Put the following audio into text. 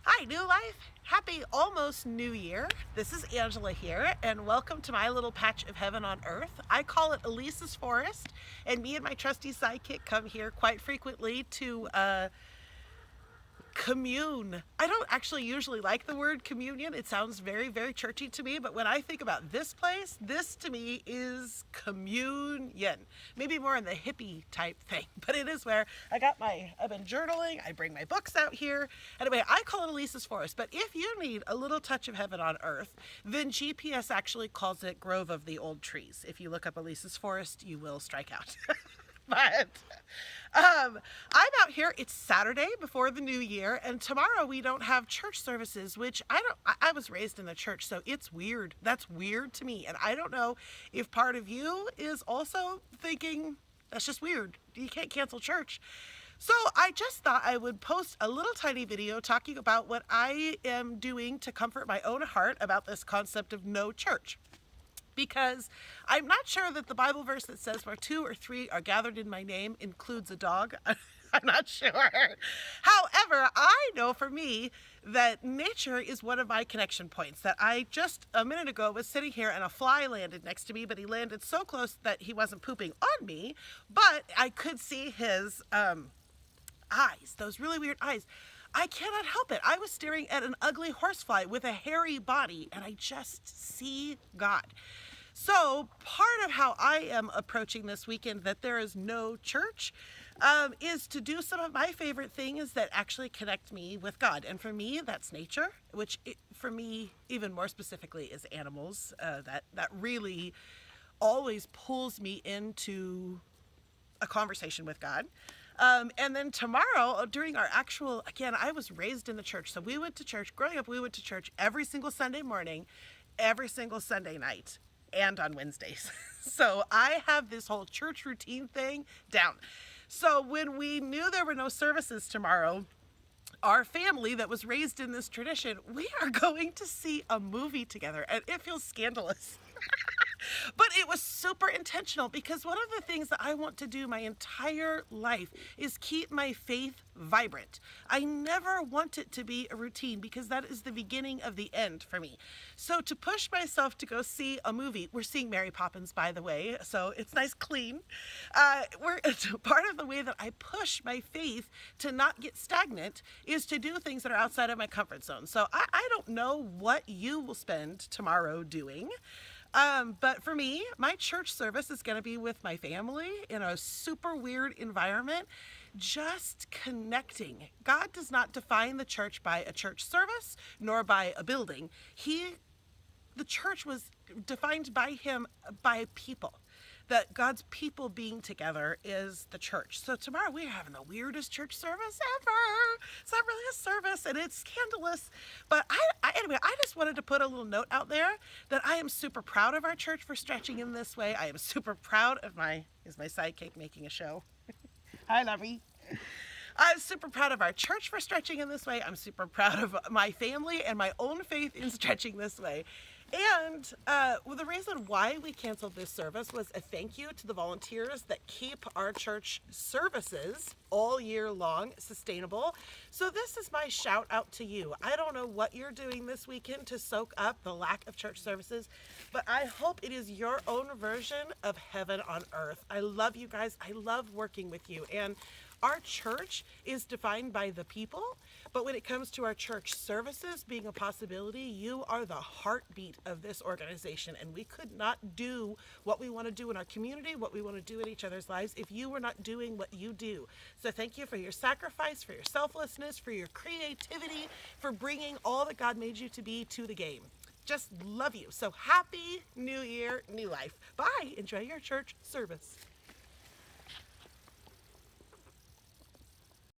Hi, New Life. Happy almost New Year. This is Angela here, and welcome to my little patch of heaven on earth. I call it Elisa's Forest, and me and my trusty sidekick come here quite frequently to commune. I don't actually usually like the word communion. It sounds very, very churchy to me, but when I think about this place, this to me is communion. Maybe more in the hippie type thing, but it is where I've been journaling, I bring my books out here. Anyway, I call it Elisa's Forest, but if you need a little touch of heaven on earth, then GPS actually calls it Grove of the Old Trees. If you look up Elisa's Forest, you will strike out. But I'm out here. It's Saturday before the new year, and tomorrow we don't have church services, which I was raised in the church, so it's weird. That's weird to me, and I don't know if part of you is also thinking that's just weird. You can't cancel church. So I just thought I would post a little tiny video talking about what I am doing to comfort my own heart about this concept of no church. Because I'm not sure that the Bible verse that says where 2 or 3 are gathered in my name includes a dog. I'm not sure. However, I know for me that nature is one of my connection points. That I just a minute ago was sitting here and a fly landed next to me, but he landed so close that he wasn't pooping on me, but I could see his eyes, those really weird eyes. I cannot help it. I was staring at an ugly horsefly with a hairy body, and I just see God. So part of how I am approaching this weekend that there is no church is to do some of my favorite things that actually connect me with God. And for me, that's nature, which for me, even more specifically, is animals. That really always pulls me into a conversation with God. And then tomorrow, during our actual, again, I was raised in the church. So we went to church, growing up, we went to church every single Sunday morning, every single Sunday night, and on Wednesdays. So I have this whole church routine thing down. So when we knew there were no services tomorrow, our family that was raised in this tradition, we are going to see a movie together, and it feels scandalous. But it was super intentional because one of the things that I want to do my entire life is keep my faith vibrant. I never want it to be a routine because that is the beginning of the end for me. So to push myself to go see a movie, we're seeing Mary Poppins, by the way, so it's nice clean. Part of the way that I push my faith to not get stagnant is to do things that are outside of my comfort zone. So I don't know what you will spend tomorrow doing. But for me, my church service is going to be with my family in a super weird environment, just connecting. God does not define the church by a church service nor by a building. The church was defined by him by people. That God's people being together is the church. So tomorrow we're having the weirdest church service ever. It's not really a service and it's scandalous. But anyway, I just wanted to put a little note out there that I am super proud of our church for stretching in this way. I am super proud of my sidekick making a show. Hi, Lovey. I'm super proud of our church for stretching in this way. I'm super proud of my family and my own faith in stretching this way. And the reason why we canceled this service was a thank you to the volunteers that keep our church services all year long sustainable. So this is my shout out to you. I don't know what you're doing this weekend to soak up the lack of church services, but I hope it is your own version of heaven on earth. I love you guys. I love working with you. And our church is defined by the people, but when it comes to our church services being a possibility, you are the heartbeat of this organization, and we could not do what we want to do in our community, what we want to do in each other's lives, if you were not doing what you do. So thank you for your sacrifice, for your selflessness, for your creativity, for bringing all that God made you to be to the game. Just love you. So happy New Year, New Life. Bye. Enjoy your church service.